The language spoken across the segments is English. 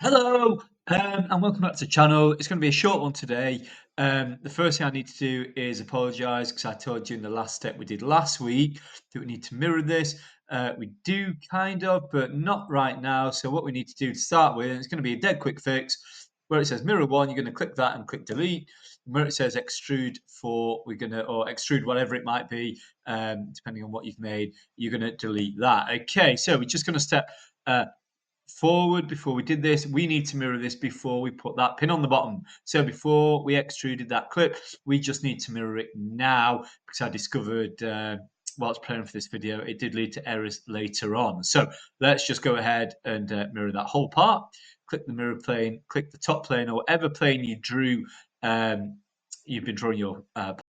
Hello, and welcome back to the channel. It's going to be a short one today. The first thing I need to do is apologise because I told you in the last step we did last week that we need to mirror this. We do kind of, but not right now. So what we need to do to start with, and it's going to be a dead quick fix, where it says mirror one, you're going to click that and click delete. Where it says extrude four, we're going to, or extrude whatever it might be, depending on what you've made, you're going to delete that. Okay, so we're just going to step forward. Before we did this, we need to mirror this before we put that pin on the bottom. So before we extruded that clip, we just need to mirror it now because I discovered whilst preparing for this video, it did lead to errors later on. So let's just go ahead and mirror that whole part. Click the mirror plane, click the top plane or whatever plane you drew. You've been drawing your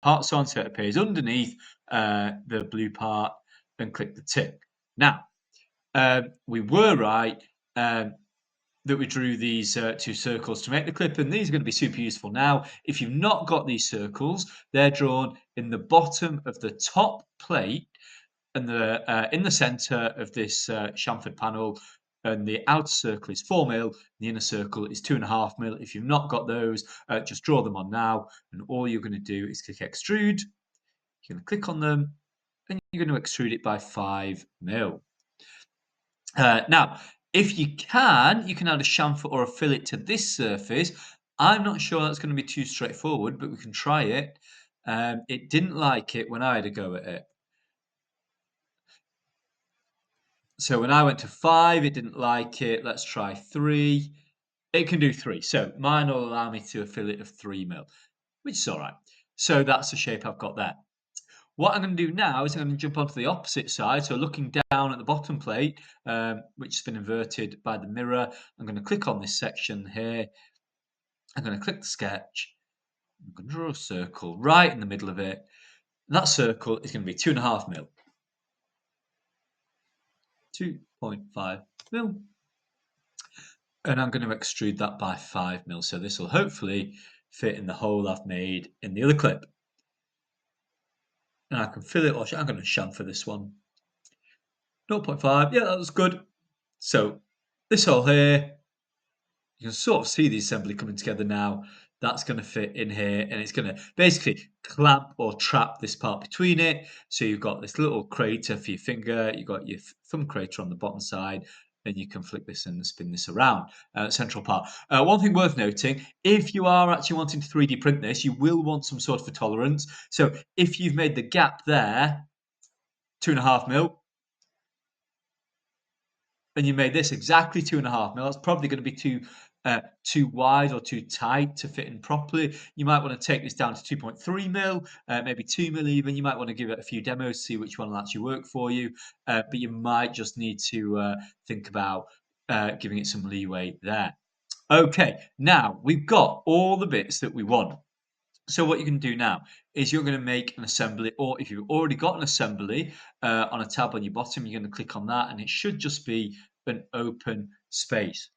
parts on, so it appears underneath the blue part, and click the tick. Now, we were right that we drew these two circles to make the clip, and these are going to be super useful now. If you've not got these circles, they're drawn in the bottom of the top plate and in the center of this chamfered panel, and the outer circle is 4 mil, the inner circle is 2.5 mil. If you've not got those, just draw them on now, and all you're going to do is click extrude. You're going to click on them, and you're going to extrude it by 5 mil. Now, if you can add a chamfer or a fillet to this surface. I'm not sure that's going to be too straightforward, but we can try it. It didn't like it when I had a go at it. So when I went to 5, it didn't like it. Let's try 3. It can do 3. So mine will allow me to a fillet of 3 mil, which is all right. So that's the shape I've got there. What I'm going to do now is I'm going to jump onto the opposite side. So looking down at the bottom plate, which has been inverted by the mirror, I'm going to click on this section here. I'm going to click the sketch. I'm going to draw a circle right in the middle of it. That circle is going to be 2.5 mil. 2.5 mil. And I'm going to extrude that by 5 mil. So this will hopefully fit in the hole I've made in the other clip. And I can fill it, or I'm going to chamfer this one. 0.5, yeah, that was good. So this hole here, you can sort of see the assembly coming together now. That's going to fit in here, and it's going to basically clamp or trap this part between it. So you've got this little crater for your finger, you've got your thumb crater on the bottom side, and you can flick this and spin this around, central part. One thing worth noting, if you are actually wanting to 3D print this, you will want some sort of a tolerance. So if you've made the gap there 2.5 mil, and you made this exactly 2.5 mil, that's probably going to be too wide or too tight to fit in properly. You might want to take this down to 2.3 mil, maybe 2 mil even. You might want to give it a few demos, see which one will actually work for you. But you might just need to think about giving it some leeway there. Okay, now we've got all the bits that we want. So what you can do now is you're going to make an assembly, or if you've already got an assembly on a tab on your bottom, you're going to click on that, and it should just be an open space.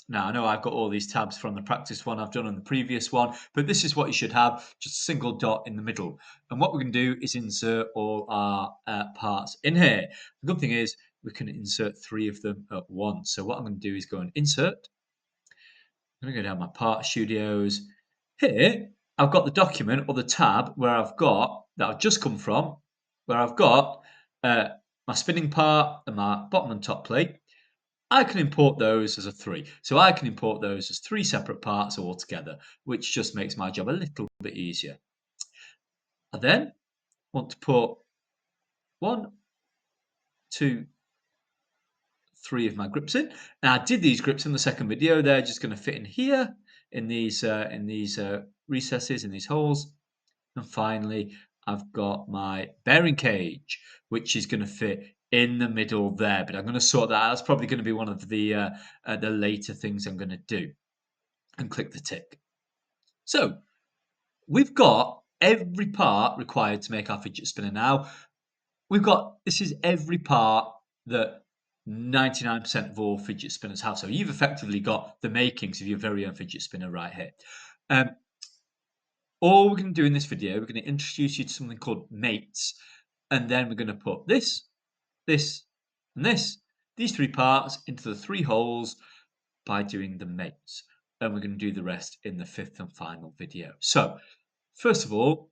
Now, I know I've got all these tabs from the practice one I've done on the previous one, but this is what you should have, just a single dot in the middle. And what we can do is insert all our parts in here. The good thing is we can insert 3 of them at once. So what I'm going to do is go and insert. I'm going to go down my part studios. Here, I've got the document or the tab where I've got, that I've just come from, where I've got my spinning part and my bottom and top plate. I can import those as a 3. So I can import those as 3 separate parts all together, which just makes my job a little bit easier. I then want to put 1, 2, 3 of my grips in. Now I did these grips in the second video. They're just going to fit in here in these recesses, in these holes. And finally, I've got my bearing cage, which is going to fit in the middle there. But I'm going to sort that out. That's probably going to be one of the later things I'm going to do. And click the tick. So we've got every part required to make our fidget spinner now. This is every part that 99% of all fidget spinners have. So you've effectively got the makings of your very own fidget spinner right here. All we're going to do in this video, we're going to introduce you to something called mates, and then we're going to put this, and these 3 parts into the 3 holes by doing the mates. And we're going to do the rest in the fifth and final video. So first of all,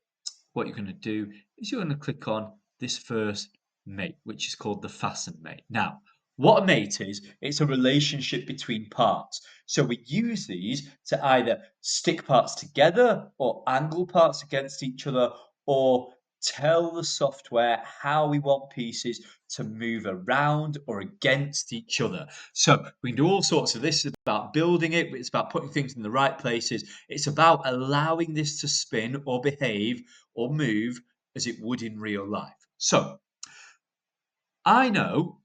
what you're going to do is you're going to click on this first mate, which is called the fasten mate. Now, what a mate is, it's a relationship between parts. So we use these to either stick parts together or angle parts against each other or tell the software how we want pieces to move around or against each other. So we can do all sorts of this. Is about building it, it's about putting things in the right places. It's about allowing this to spin or behave or move as it would in real life. So I know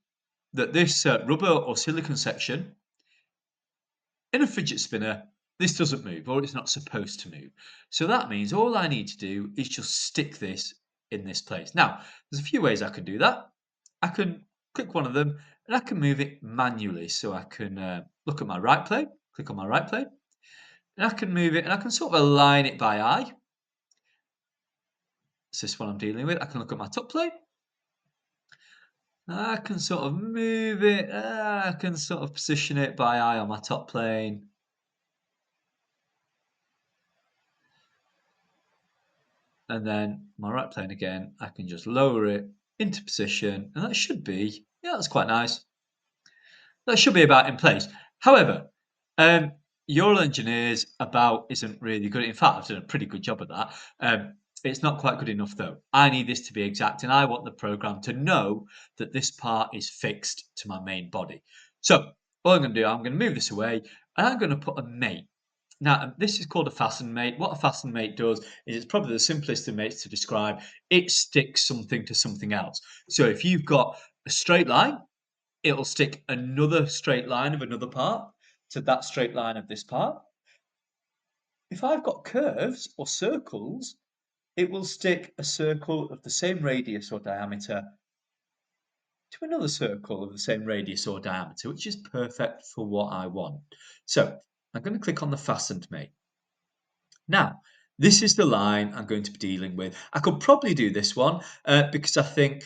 that this rubber or silicon section in a fidget spinner, this doesn't move or it's not supposed to move. So that means all I need to do is just stick this in this place. Now, there's a few ways I can do that. I can click one of them and I can move it manually. So I can look at my right plane, click on my right plane, and I can move it and I can sort of align it by eye. It's this one I'm dealing with. I can look at my top plane. I can sort of move it. I can sort of position it by eye on my top plane. And then my right plane again, I can just lower it into position. And that should be, yeah, that's quite nice. That should be about in place. However, Ural Engineers about isn't really good. In fact, I've done a pretty good job of that. It's not quite good enough though. I need this to be exact and I want the program to know that this part is fixed to my main body. So all I'm going to do, I'm going to move this away and I'm going to put a mate. Now, this is called a fasten mate. What a fasten mate does is it's probably the simplest of mates to describe. It sticks something to something else. So if you've got a straight line, it'll stick another straight line of another part to that straight line of this part. If I've got curves or circles, it will stick a circle of the same radius or diameter to another circle of the same radius or diameter, which is perfect for what I want. So I'm going to click on the fastened mate. Now, this is the line I'm going to be dealing with. I could probably do this one because I think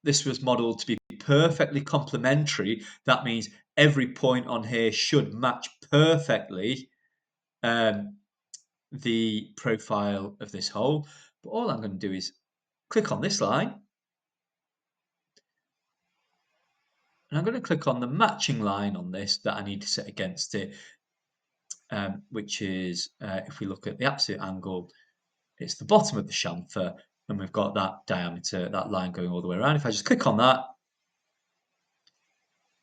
this was modeled to be perfectly complementary. That means every point on here should match perfectly the profile of this hole. But all I'm going to do is click on this line. And I'm going to click on the matching line on this that I need to set against it, which is, if we look at the absolute angle, it's the bottom of the chamfer, and we've got that diameter, that line going all the way around. If I just click on that,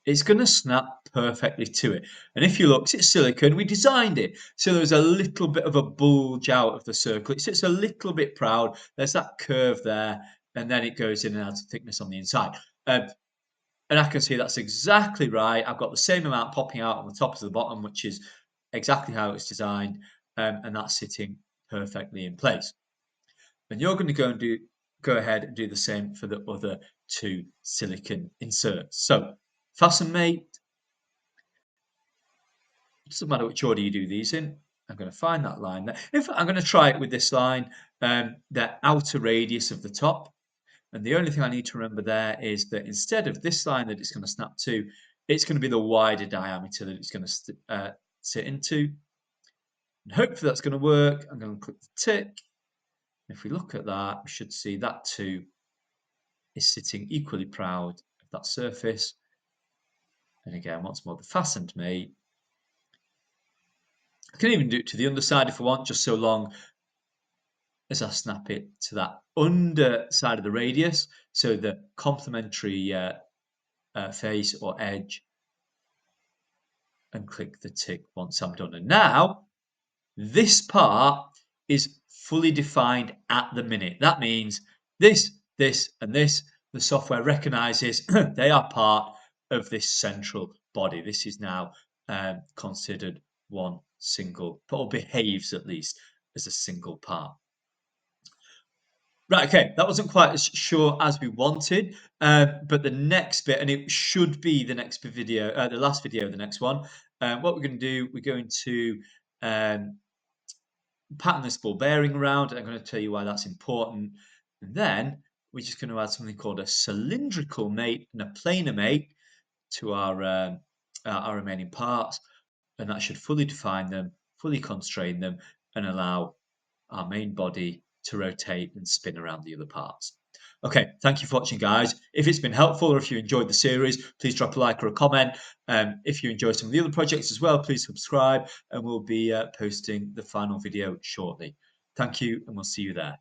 it's going to snap perfectly to it. And if you look, it's silicon, we designed it. So there's a little bit of a bulge out of the circle. It sits a little bit proud. There's that curve there, and then it goes in and adds thickness on the inside. And I can see that's exactly right. I've got the same amount popping out on the top as the bottom, which is exactly how it's designed, and that's sitting perfectly in place. And you're going to go ahead and do the same for the other two silicon inserts. So fasten mate. It doesn't matter which order you do these in. I'm going to find that line there. In fact, I'm going to try it with this line, the outer radius of the top. And the only thing I need to remember there is that instead of this line that it's going to snap to, it's going to be the wider diameter that it's going to sit into. And hopefully that's going to work. I'm going to click the tick. If we look at that, we should see that too is sitting equally proud of that surface. And again, once more, the fastened mate. I can even do it to the underside if I want, just so long as I snap it to that underside of the radius, so the complementary face or edge, and click the tick once I'm done. And now this part is fully defined at the minute. That means this, and this, the software recognizes they are part of this central body. This is now considered one single, or behaves at least as a single part. Right, okay, that wasn't quite as sure as we wanted, but the next bit, and it should be the next video, the last video, the next one. What we're going to do, we're going to pattern this ball bearing around, and I'm going to tell you why that's important. And then we're just going to add something called a cylindrical mate and a planar mate to our our remaining parts, and that should fully define them, fully constrain them, and allow our main body to rotate and spin around the other parts. Okay, thank you for watching, guys. If it's been helpful or if you enjoyed the series, please drop a like or a comment. If you enjoy some of the other projects as well, please subscribe, and we'll be posting the final video shortly. Thank you, and we'll see you there.